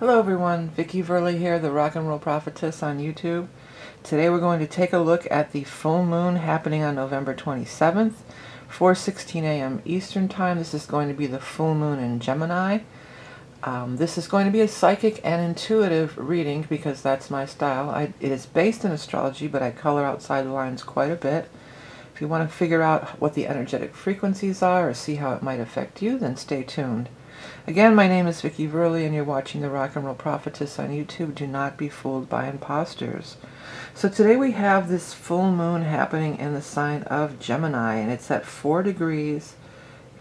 Hello everyone, Vickieverlie here, the Rock and Roll Prophetess on YouTube. Today we're going to take a look at the full moon happening on November 27th, 4:16 a.m. Eastern Time. This is going to be the full moon in Gemini. This is going to be a psychic and intuitive reading because that's my style. It is based in astrology, but I color outside the lines quite a bit. If you want to figure out what the energetic frequencies are or see how it might affect you, then stay tuned. Again, my name is Vickieverlie and you're watching the Rock and Roll Prophetess on YouTube. Do not be fooled by imposters. So today we have this full moon happening in the sign of Gemini, and it's at 4 degrees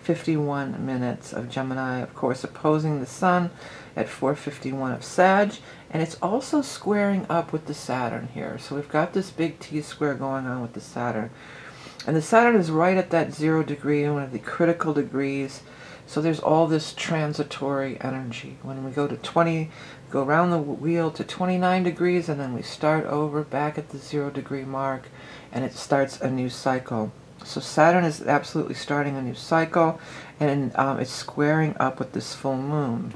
51 minutes of Gemini, of course opposing the Sun at 4:51 of Sag, and it's also squaring up with the Saturn here. So we've got this big T-square going on with the Saturn. And the Saturn is right at that 0 degree, one of the critical degrees. So there's all this transitory energy. When we go to 20, go around the wheel to 29 degrees, and then we start over back at the 0 degree mark, and it starts a new cycle. So Saturn is absolutely starting a new cycle, and it's squaring up with this full moon.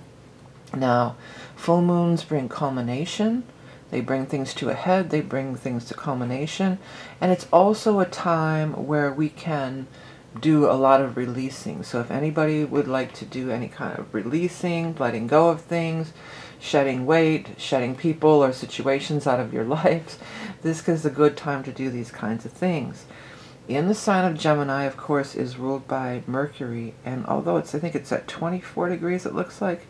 Now, full moons bring culmination. They bring things to a head. They bring things to culmination. And it's also a time where we can do a lot of releasing. So if anybody would like to do any kind of releasing, letting go of things, shedding weight, shedding people or situations out of your lives, this is a good time to do these kinds of things. In the sign of Gemini, of course, is ruled by Mercury, and although I think it's at 24 degrees, it looks like,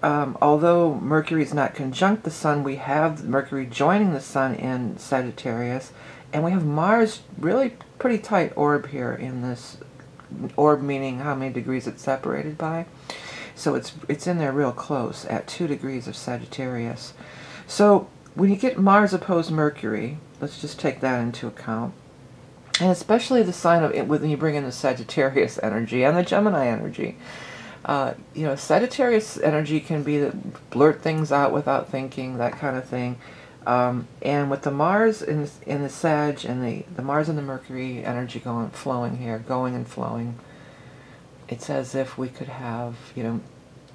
although Mercury is not conjunct the Sun, we have Mercury joining the Sun in Sagittarius, and we have Mars really pretty tight orb here in this orb, meaning how many degrees it's separated by. So it's in there real close at 2 degrees of Sagittarius. So when you get Mars opposed Mercury, let's just take that into account. And especially the sign of it when you bring in the Sagittarius energy and the Gemini energy. You know, Sagittarius energy can be that blurt things out without thinking, that kind of thing. And with the Mars in the Sag and the Mars and the Mercury energy flowing here, going and flowing, it's as if we could have, you know,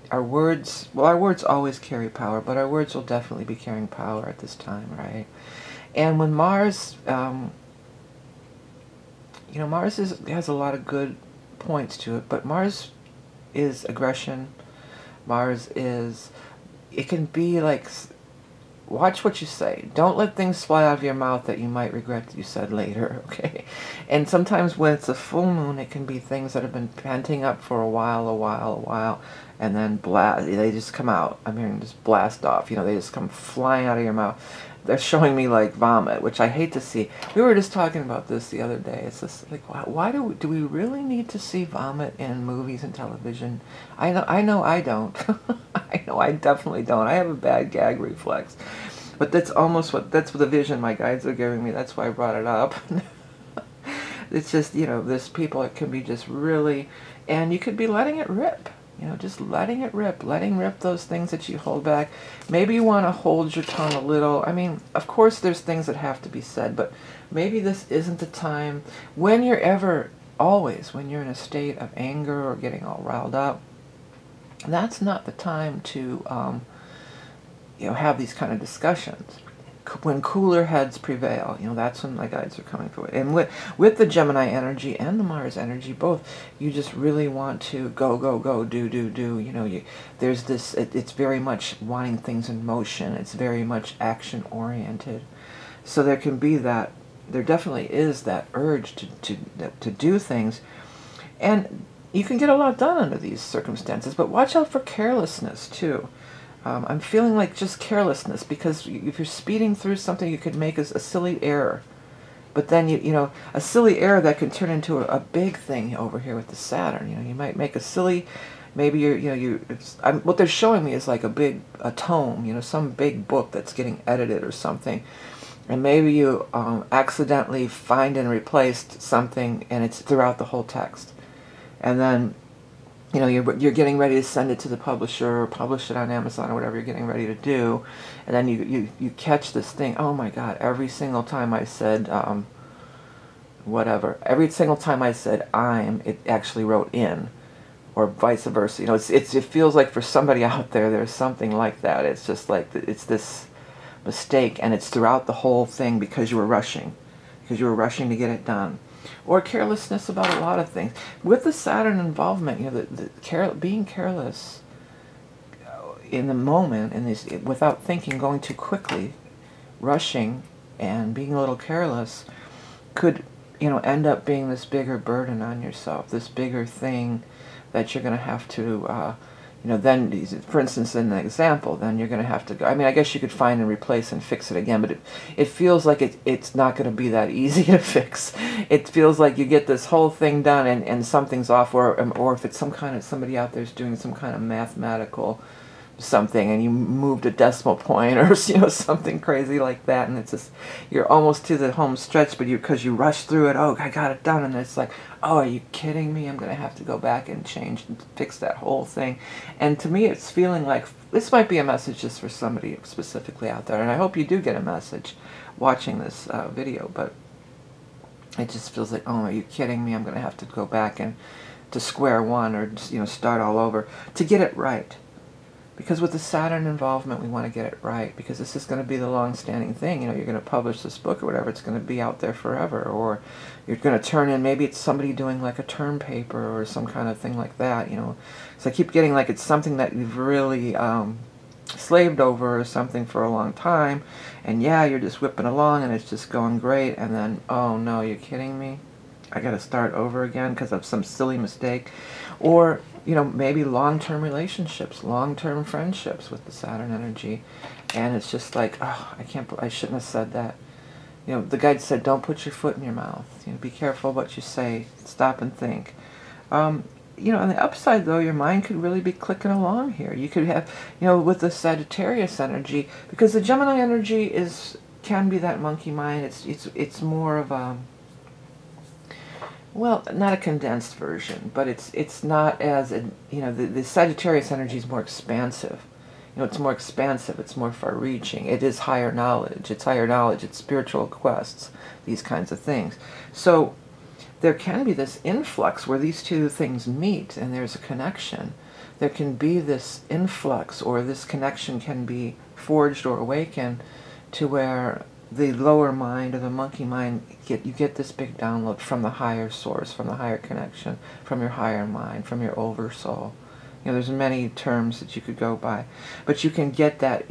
our words, well, our words always carry power, but our words will definitely be carrying power at this time, right? And when Mars, you know, Mars has a lot of good points to it, but Mars is aggression. Mars is, it can be like, watch what you say. Don't let things fly out of your mouth that you might regret that you said later, okay? And sometimes when it's a full moon, it can be things that have been panting up for a while, and then blast, they just come out. I mean, just blast off. You know, they just come flying out of your mouth. They're showing me like vomit, which I hate to see. We were just talking about this the other day. It's just like, why do we really need to see vomit in movies and television? I know I don't. I know I definitely don't. I have a bad gag reflex. But that's the vision my guides are giving me. That's why I brought it up. It's just, you know, this people, it can be just really, and you could be letting it rip. You know, just letting it rip, letting rip those things that you hold back. Maybe you want to hold your tongue a little. I mean, of course there's things that have to be said, but maybe this isn't the time when always when you're in a state of anger or getting all riled up. That's not the time to, you know, have these kind of discussions. When cooler heads prevail, you know, that's when my guides are coming forward. And with the Gemini energy and the Mars energy, both, you just really want to go, do. You know, there's this, it's very much wanting things in motion. It's very much action-oriented. So there can be that, there definitely is that urge to do things. And you can get a lot done under these circumstances, but watch out for carelessness, too. I'm feeling like just carelessness, because if you're speeding through something, you could make a silly error. But then, you know, a silly error that can turn into a big thing over here with the Saturn. You know, you might make a silly, maybe what they're showing me is like a tome, you know, some big book that's getting edited or something. And maybe you accidentally find and replaced something, and it's throughout the whole text. And then, you know, you're getting ready to send it to the publisher or publish it on Amazon or whatever you're getting ready to do, and then you catch this thing. Oh my God! Every single time I said whatever, every single time I said I'm, it actually wrote in, or vice versa. You know, it feels like for somebody out there, there's something like that. It's just like, it's this mistake, and it's throughout the whole thing because you were rushing. Because you were rushing to get it done. Or carelessness about a lot of things. With the Saturn involvement, you know, being careless in the moment, and without thinking, going too quickly, rushing, and being a little careless, could, you know, end up being this bigger burden on yourself, this bigger thing that you're going to have to, you know, then, for instance, in the example, then you're going to have to go, I mean, I guess you could find and replace and fix it again, but it feels like it's not going to be that easy to fix. It feels like you get this whole thing done and something's off, or if it's somebody out there's doing some kind of mathematical something, and you moved a decimal point, or, you know, something crazy like that, and it's just, you're almost to the home stretch, but because you rushed through it, oh, I got it done, and it's like, oh, are you kidding me? I'm going to have to go back and change and fix that whole thing. And to me, it's feeling like this might be a message just for somebody specifically out there, and I hope you do get a message watching this video, but it just feels like, oh, are you kidding me? I'm going to have to go back and to square one, or, you know, start all over to get it right. Because with the Saturn involvement, we want to get it right, because this is going to be the long-standing thing. You know, you're going to publish this book or whatever, it's going to be out there forever. Or you're going to turn in, maybe it's somebody doing like a term paper or some kind of thing like that, you know. So I keep getting like it's something that you've really slaved over or something for a long time, and yeah, you're just whipping along and it's just going great, and then, oh no, you're kidding me? I got to start over again because of some silly mistake. Or, you know, maybe long-term relationships, long-term friendships with the Saturn energy, and it's just like, oh, I shouldn't have said that. You know, the guide said, don't put your foot in your mouth. You know, be careful what you say. Stop and think. You know, on the upside, though, your mind could really be clicking along here. You could have, you know, with the Sagittarius energy, because the Gemini energy can be that monkey mind. It's more of a, well, not a condensed version, but it's not as, you know, the Sagittarius energy is more expansive. You know, it's more expansive, it's more far-reaching. It is higher knowledge. It's spiritual quests, these kinds of things. So there can be this influx where these two things meet and there's a connection. There can be this influx, or this connection can be forged or awakened to where the lower mind, or the monkey mind, you get this big download from the higher source, from the higher connection, from your higher mind, from your oversoul. You know, there's many terms that you could go by, but you can get that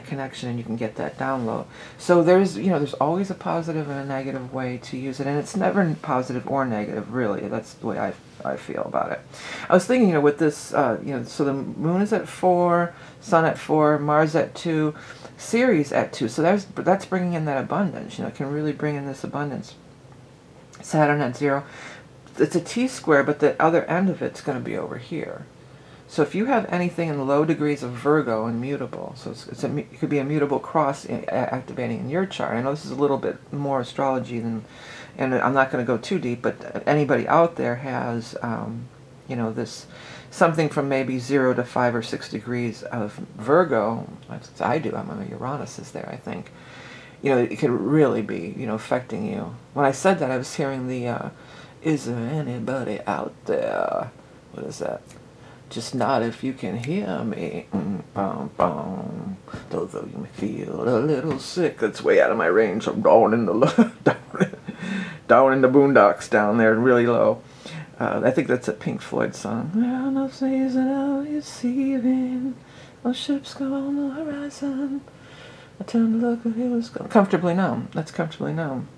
connection, and you can get that download. So there's always a positive and a negative way to use it, and it's never positive or negative, really. That's the way I feel about it. I was thinking, you know, with this, so the moon is at 4, sun at 4, Mars at 2, Ceres at 2, so that's bringing in that abundance. You know, it can really bring in this abundance. Saturn at 0, it's a T-square, but the other end of it's going to be over here. So if you have anything in low degrees of Virgo and mutable, so it could be a mutable cross activating in your chart. I know this is a little bit more astrology than, and I'm not going to go too deep, but anybody out there has, you know, this something from maybe 0 to 5 or 6 degrees of Virgo. I do. I'm a Uranus is there, I think. You know, it could really be, you know, affecting you. When I said that, I was hearing the, is there anybody out there? What is that? Just not if you can hear me. Though you may feel a little sick. That's way out of my range. I'm down in the down in the boondocks down there, really low. I think that's a Pink Floyd song. Well, no season of receiving, no ships go on the horizon. I turn to look at it was comfortably numb. That's comfortably numb.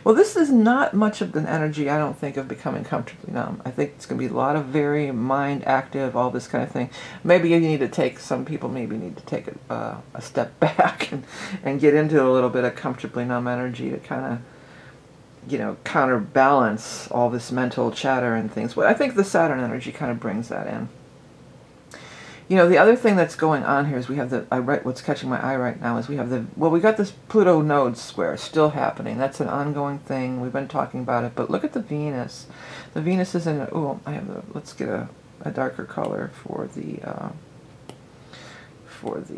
Well, this is not much of an energy, I don't think, of becoming comfortably numb. I think it's going to be a lot of very mind active, all this kind of thing. Maybe you need to take, some people maybe need to take a step back and get into a little bit of comfortably numb energy to kind of, you know, counterbalance all this mental chatter and things. But I think the Saturn energy kind of brings that in. You know, the other thing that's going on here is we have what's catching my eye right now is we got this Pluto node square still happening. That's an ongoing thing. We've been talking about it, but look at the Venus. The Venus is in, let's get a darker color for the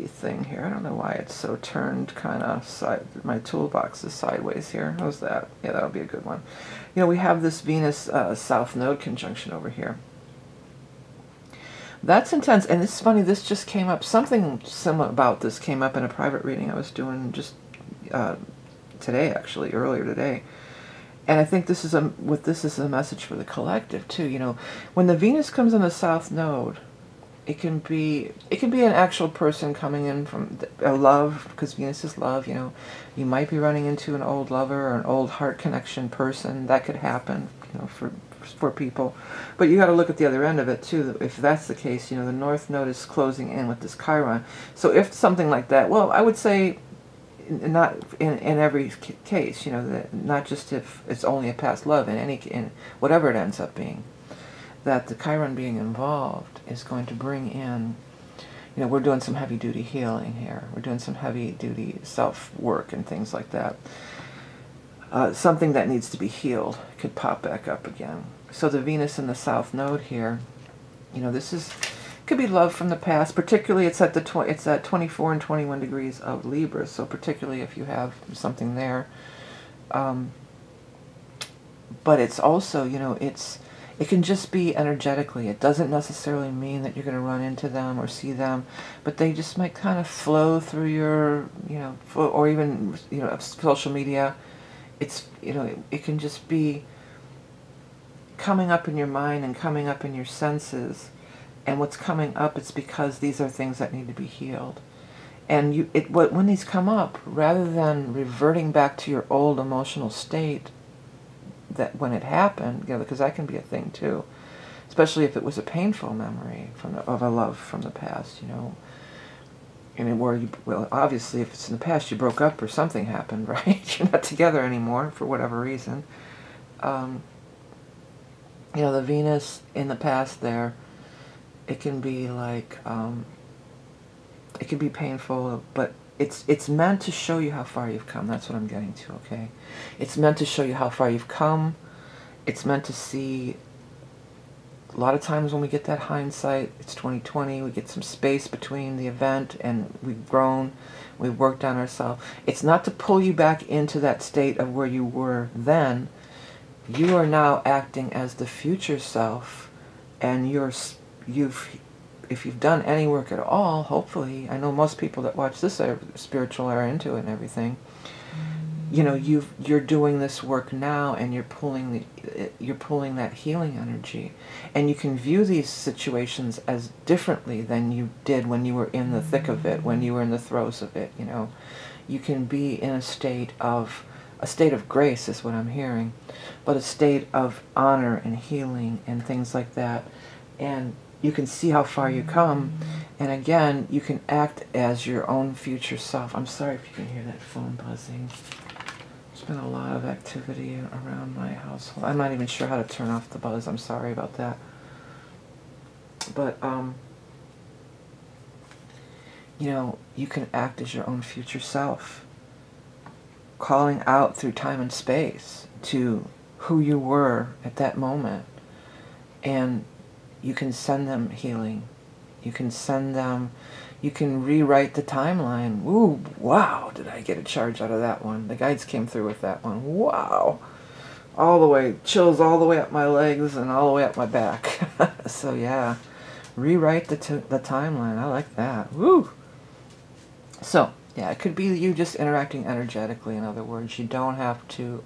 thing here. I don't know why it's so turned kind of side, my toolbox is sideways here. How's that? Yeah, that'll be a good one. You know, we have this Venus South node conjunction over here. That's intense. And it's funny, this just came up, something similar about this came up in a private reading I was doing just today, actually, earlier today. And I think this is a message for the collective too. You know, when the Venus comes in the South Node, it can be an actual person coming in from a love, because Venus is love. You know, you might be running into an old lover or an old heart connection person. That could happen, you know, for people. But you got to look at the other end of it too. If that's the case, you know, the North Node is closing in with this Chiron. So if something like that, well, I would say, not in every case, you know, that not just if it's only a past love, in whatever it ends up being, that the Chiron being involved is going to bring in, you know, we're doing some heavy duty healing here. We're doing some heavy duty self work and things like that. Something that needs to be healed could pop back up again. So the Venus in the South Node here, you know, could be love from the past. Particularly, it's at 24 and 21 degrees of Libra. So particularly if you have something there, but it's also, you know, it can just be energetically. It doesn't necessarily mean that you're going to run into them or see them, but they just might kind of flow through your, you know, or even, you know, social media. It's, you know, it can just be coming up in your mind and coming up in your senses. And what's coming up, it's because these are things that need to be healed. And when these come up, rather than reverting back to your old emotional state that when it happened, you know, because that can be a thing too, especially if it was a painful memory of a love from the past, you know. I mean, well, obviously, if it's in the past, you broke up or something happened, right? You're not together anymore for whatever reason. You know, the Venus in the past there, it can be like, it can be painful, but it's meant to show you how far you've come. That's what I'm getting to, okay? It's meant to show you how far you've come. It's meant to see, a lot of times when we get that hindsight, it's 2020, we get some space between the event and we've grown, we've worked on ourselves. It's not to pull you back into that state of where you were then. You are now acting as the future self, and if you've done any work at all, hopefully, I know most people that watch this are spiritual, are into it and everything. You know, you're doing this work now, and you're pulling that healing energy, and you can view these situations as differently than you did when you were in the thick of it, when you were in the throes of it. You know, you can be in a state of grace, is what I'm hearing, but a state of honor and healing and things like that, and you can see how far you come, and again, you can act as your own future self. I'm sorry if you can hear that phone buzzing. There's been a lot of activity around my household. I'm not even sure how to turn off the buzz. I'm sorry about that. But, you know, you can act as your own future self, calling out through time and space to who you were at that moment, and you can send them healing. You can rewrite the timeline. Ooh, wow, did I get a charge out of that one. The guides came through with that one. Wow. All the way, chills all the way up my legs and all the way up my back. So yeah, rewrite the timeline. I like that. Woo. So, yeah, it could be you just interacting energetically, in other words. You don't have to,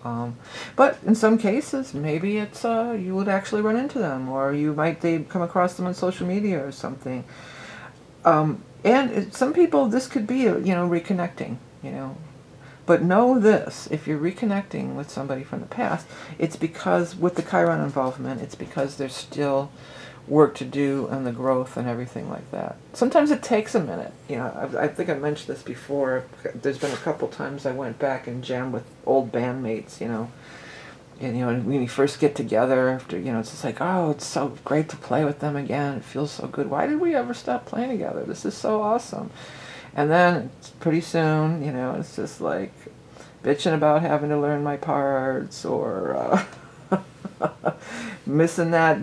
but in some cases, maybe it's, you would actually run into them, or they'd come across them on social media or something. And some people, this could be, you know, reconnecting, you know. But know this, if you're reconnecting with somebody from the past, it's because, with the Chiron involvement, it's because there's still work to do and the growth and everything like that. Sometimes it takes a minute. You know, I think I mentioned this before. There's been a couple times I went back and jammed with old bandmates, you know. And, you know, when you first get together after, you know, it's just like, oh, it's so great to play with them again. It feels so good. Why did we ever stop playing together? This is so awesome. And then pretty soon, you know, it's just like bitching about having to learn my parts, or missing that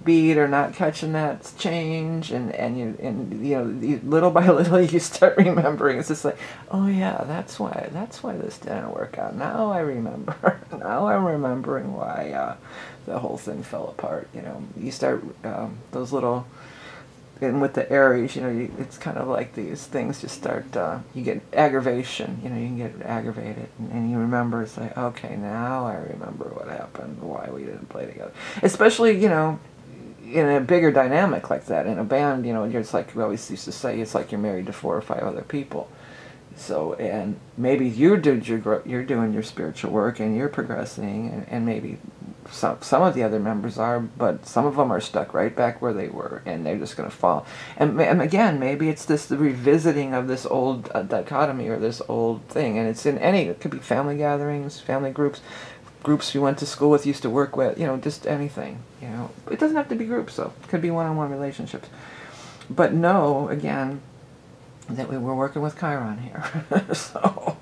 beat, or not catching that change, and you know, little by little you start remembering. It's just like, oh yeah, that's why this didn't work out. Now I remember. Now I'm remembering why the whole thing fell apart. You know, you start those little and with the Aries, you know, it's kind of like these things just start, you get aggravation, you know, you can get aggravated, and you remember, it's like, okay, now I remember what happened, why we didn't play together. Especially, you know, in a bigger dynamic like that, in a band, you know, it's like we always used to say, it's like you're married to 4 or 5 other people. So, and maybe you're doing your spiritual work and you're progressing, and maybe some of the other members are, but some of them are stuck right back where they were, and they're just going to fall. And again, maybe it's the revisiting of this old dichotomy or this old thing, and it's in it could be family gatherings, family groups you went to school with, used to work with, you know, just anything, you know. It doesn't have to be groups, though. It could be one-on-one relationships. But know, again, that we were working with Chiron here. So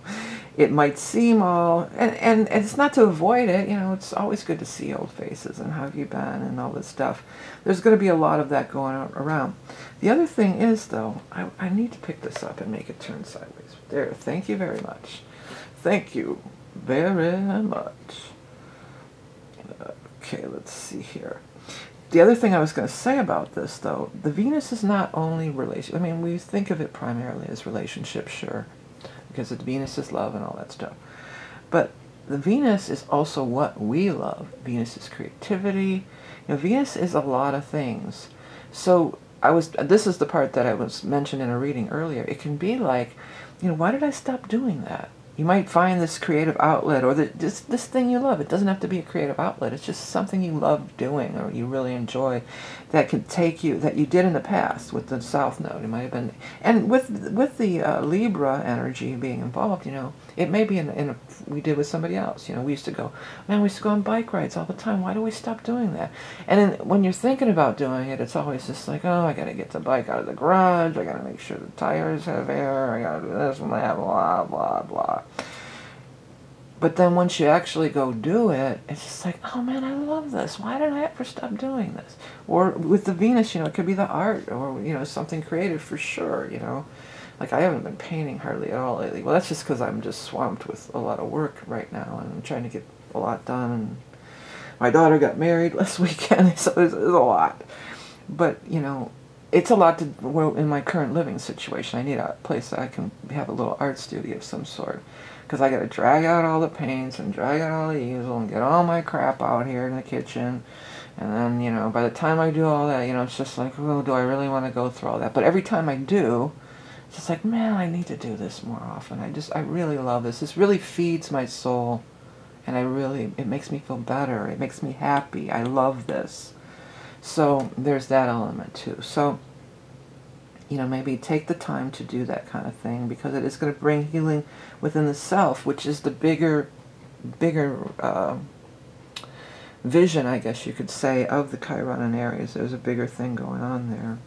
it might seem all, and it's not to avoid it, you know, it's always good to see old faces and how have you been and all this stuff. There's going to be a lot of that going around. The other thing is, though, I need to pick this up and make it turn sideways. There, thank you very much. Thank you very much. Okay, let's see here. The other thing I was going to say about this, though, the Venus is not only relation. I mean, we think of it primarily as relationship, sure, because the Venus is love and all that stuff. But the Venus is also what we love. Venus is creativity. You know, Venus is a lot of things. So this is the part that I was mentioned in a reading earlier. It can be like, you know, why did I stop doing that? You might find this creative outlet, or this thing you love. It doesn't have to be a creative outlet. It's just something you love doing or you really enjoy, that can take you, that you did in the past with the South Node. It might have been, and with the Libra energy being involved, you know, it may be we did with somebody else. You know, we used to go on bike rides all the time. Why do we stop doing that? And then when you're thinking about doing it, it's always just like, oh, I got to get the bike out of the garage. I got to make sure the tires have air. I got to do this and that, blah, blah, blah. But then once you actually go do it, it's just like, oh man, I love this. Why did I ever stop doing this? Or with the Venus, you know, it could be the art, or, you know, something creative for sure, you know. Like, I haven't been painting hardly at all lately. Well, that's just because I'm just swamped with a lot of work right now, and I'm trying to get a lot done. And my daughter got married last weekend, so it's a lot. But, you know, it's a lot in my current living situation. I need a place that I can have a little art studio of some sort. Because I got to drag out all the paints and drag out all the easel and get all my crap out here in the kitchen. And then, you know, by the time I do all that, you know, it's just like, oh, do I really want to go through all that? But every time I do, it's just like, man, I need to do this more often. I really love this. This really feeds my soul. And it makes me feel better. It makes me happy. I love this. So there's that element too. So, you know, maybe take the time to do that kind of thing, because it is going to bring healing within the self, which is the bigger vision, I guess you could say, of the Chiron and Aries. There's a bigger thing going on there.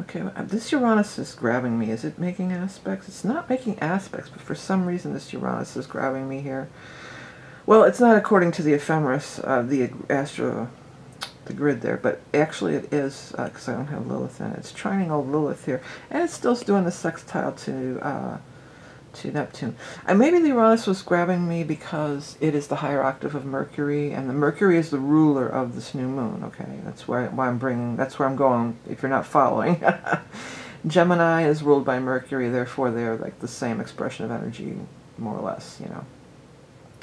Okay, this Uranus is grabbing me. Is it making aspects? It's not making aspects, but for some reason this Uranus is grabbing me here. Well, it's not according to the ephemeris, the grid there, but actually it is, because I don't have Lilith in it. It's trining old Lilith here, and it's still doing the sextile to Neptune. And maybe the Uranus was grabbing me because it is the higher octave of Mercury, and the Mercury is the ruler of this new moon. Okay, that's why I'm going. If you're not following, Gemini is ruled by Mercury, therefore they're like the same expression of energy, more or less, you know.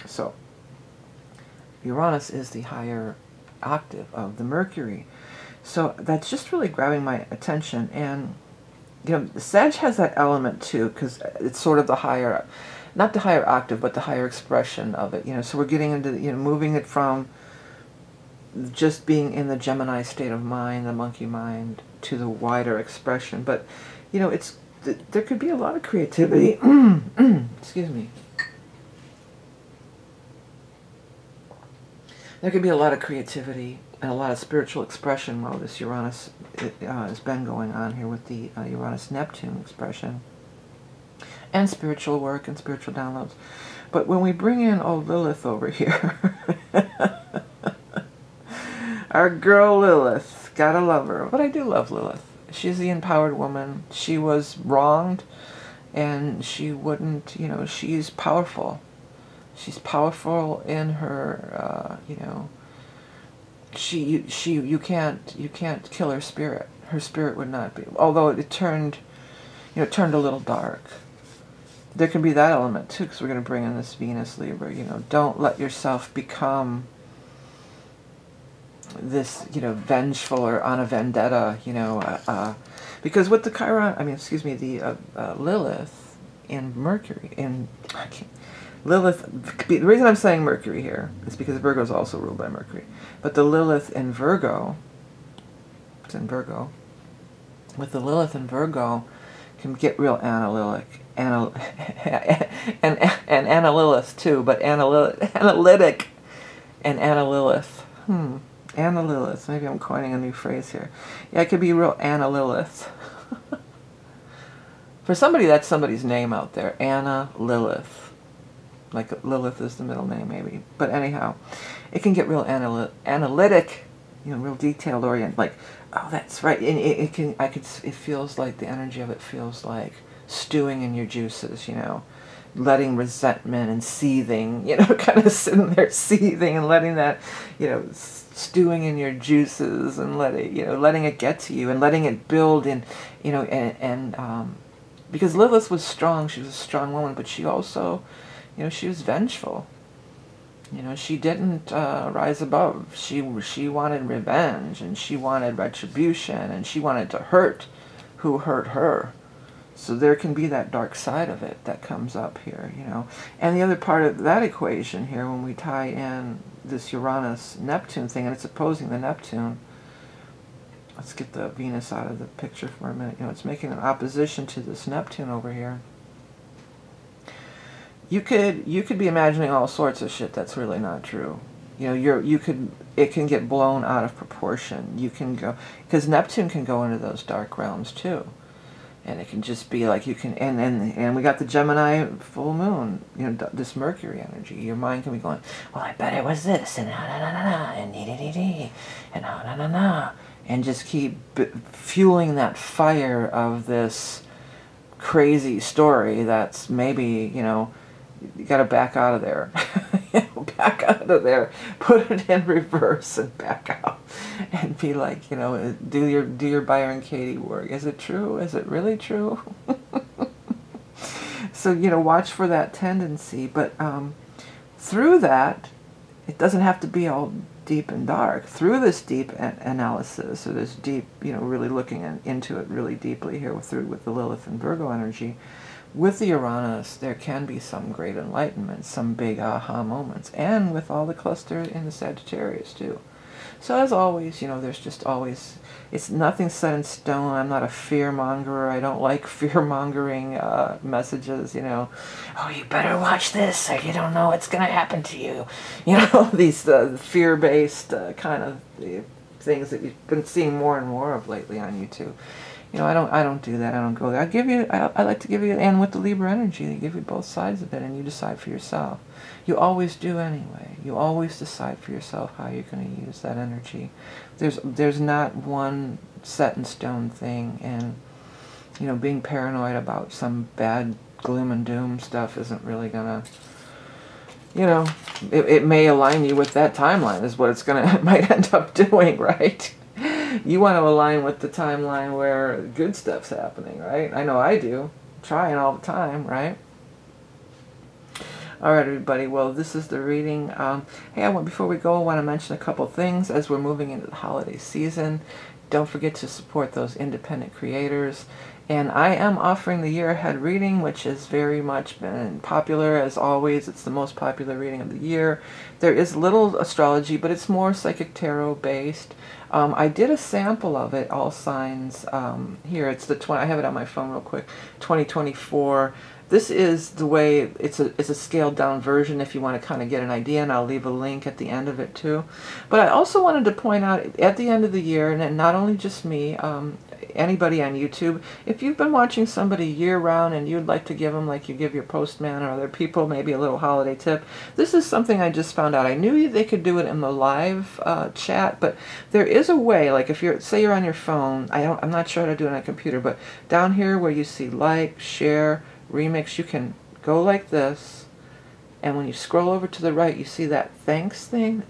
So Uranus is the higher octave of the Mercury. So that's just really grabbing my attention. And, you know, Sag has that element too, because it's sort of the higher, not the higher octave, but the higher expression of it, you know. So we're getting into, you know, moving it from just being in the Gemini state of mind, the monkey mind, to the wider expression. But, you know, there could be a lot of creativity. Excuse me. There could be a lot of creativity and a lot of spiritual expression while this Uranus has been going on here with the Uranus-Neptune expression, and spiritual work and spiritual downloads. But when we bring in old Lilith over here, our girl Lilith, gotta love her. But I do love Lilith. She's the empowered woman. She was wronged, and she wouldn't, you know, she's powerful. She's powerful in her, you know, you can't kill her spirit. her spirit would not be. Although it turned, it turned a little dark. There can be that element too, because we're going to bring in this Venus Libra. Don't let yourself become this, vengeful or on a vendetta, because with the Chiron, the Lilith in Mercury, Lilith, the reason I'm saying Mercury here is because Virgo is also ruled by Mercury. But the Lilith in Virgo, it's in Virgo, with the Lilith in Virgo can get real analytic, and Analylith too, but analytic and Analylith. Analylith, maybe I'm coining a new phrase here. Yeah, it could be real Analylith. For somebody, that's somebody's name out there, Anna Lilith. Like Lilith is the middle name, maybe. But anyhow, it can get real analytic, real detailed oriented. Like, oh, that's right. And it feels like the energy of it feels like stewing in your juices, letting resentment and seething, kind of sitting there seething and letting that, stewing in your juices and letting it get to you and letting it build in, because Lilith was strong. She was a strong woman, but she also, she was vengeful. She didn't rise above. She wanted revenge, and she wanted retribution, and she wanted to hurt who hurt her. So there can be that dark side of it that comes up here, And the other part of that equation here, when we tie in this Uranus-Neptune thing, and it's opposing the Neptune. Let's get the Venus out of the picture for a minute. It's making an opposition to this Neptune over here. You could be imagining all sorts of shit that's really not true. It can get blown out of proportion. You can go, because Neptune can go into those dark realms too. And it can just be like and we got the Gemini full moon, this Mercury energy. Your mind can be going, well, I bet it was this, and and dee-dee-dee-dee, and and just keep fueling that fire of this crazy story that's maybe, you got to back out of there. Back out of there. Put it in reverse and back out. And be like, do your Byron Katie work. Is it true? Is it really true? So, watch for that tendency. But through that, it doesn't have to be all deep and dark. Through this deep analysis, or this deep, really looking into it really deeply here with the Lilith and Virgo energy, with the Uranus, there can be some great enlightenment, some big aha moments, and with all the cluster in the Sagittarius too. So as always, there's just always, it's nothing set in stone. I'm not a fear-mongerer. I don't like fear-mongering messages, oh, you better watch this, or you don't know what's going to happen to you. These fear-based kind of things that you've been seeing more and more of lately on YouTube. I don't do that. I don't go there. I like to give you, and with the Libra energy, they give you both sides of it, and you decide for yourself. You always do anyway. You always decide for yourself how you're going to use that energy. There's not one set in stone thing, and being paranoid about some bad gloom and doom stuff isn't really gonna. It may align you with that timeline. Is what it might end up doing, right? You want to align with the timeline where good stuff's happening, right? I know I do. Trying all the time, right? All right, everybody. Well, this is the reading. Hey, before we go, I want to mention a couple things as we're moving into the holiday season. Don't forget to support those independent creators. And I am offering the year ahead reading, which has very much been popular. As always, it's the most popular reading of the year. There is little astrology, but it's more psychic tarot based. I did a sample of it, all signs. Here, it's I have it on my phone real quick. 2024. This is the way, it's a scaled down version if you want to kind of get an idea, and I'll leave a link at the end of it too. But I also wanted to point out at the end of the year, and not only just me, anybody on YouTube, if you've been watching somebody year round and you'd like to give them, like you give your postman or other people, maybe a little holiday tip, this is something I just found out. I knew they could do it in the live chat, but there is a way, like if say you're on your phone, I'm not sure how to do it on a computer, but down here where you see like, share, remix, you can go like this, and when you scroll over to the right, you see that thanks thing.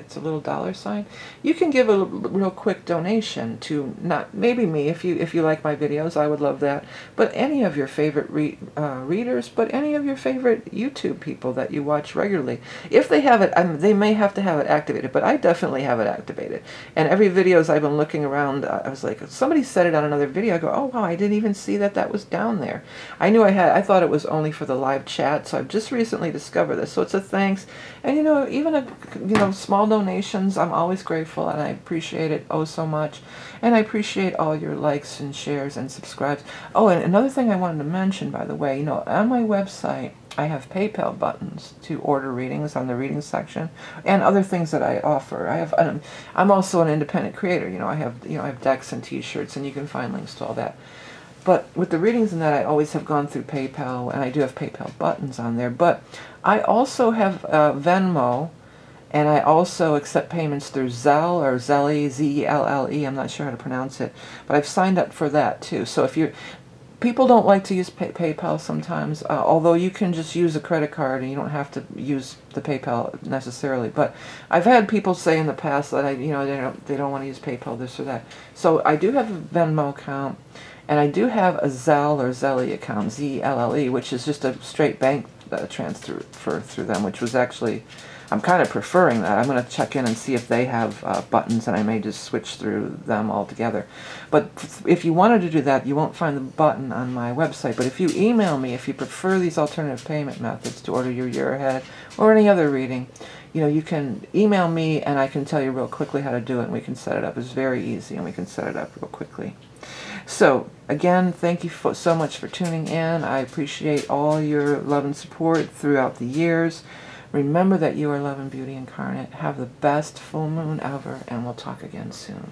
it's a little $sign. You can give a real quick donation to, not maybe me, if you like my videos, I would love that, but any of your favorite readers, but any of your favorite YouTube people that you watch regularly. If they have it, they may have to have it activated, but I definitely have it activated. And every videos I've been looking around, I was like, somebody said it on another video. I go, oh wow, I didn't even see that that was down there. I knew I thought it was only for the live chat, so I've just recently discovered this. So it's a thanks. And you know, even small donations, I'm always grateful, and I appreciate it oh so much. And I appreciate all your likes and shares and subscribes. Oh, and another thing I wanted to mention, by the way, on my website, I have PayPal buttons to order readings on the reading section, and other things that I offer. I'm also an independent creator. I have decks and T-shirts, and you can find links to all that. But with the readings and that, I always have gone through PayPal, and I do have PayPal buttons on there. But I also have Venmo, and I also accept payments through Zelle or Zelly, Z-E-L-L-E. I'm not sure how to pronounce it, but I've signed up for that too. So if people don't like to use PayPal sometimes, although you can just use a credit card and you don't have to use the PayPal necessarily. But I've had people say in the past that they don't want to use PayPal, this or that. So I do have a Venmo account, and I do have a Zelle or Zelly account, Z-E-L-L-E, which is just a straight bank transfer through them, which was actually, I'm kind of preferring that. I'm going to check in and see if they have buttons, and I may just switch through them altogether. But if you wanted to do that, you won't find the button on my website. But if you email me, if you prefer these alternative payment methods to order your year ahead or any other reading, you can email me, and I can tell you real quickly how to do it, and we can set it up. It's very easy, and we can set it up real quickly. So, again, thank you so much for tuning in. I appreciate all your love and support throughout the years. Remember that you are love and beauty incarnate. Have the best full moon ever, and we'll talk again soon.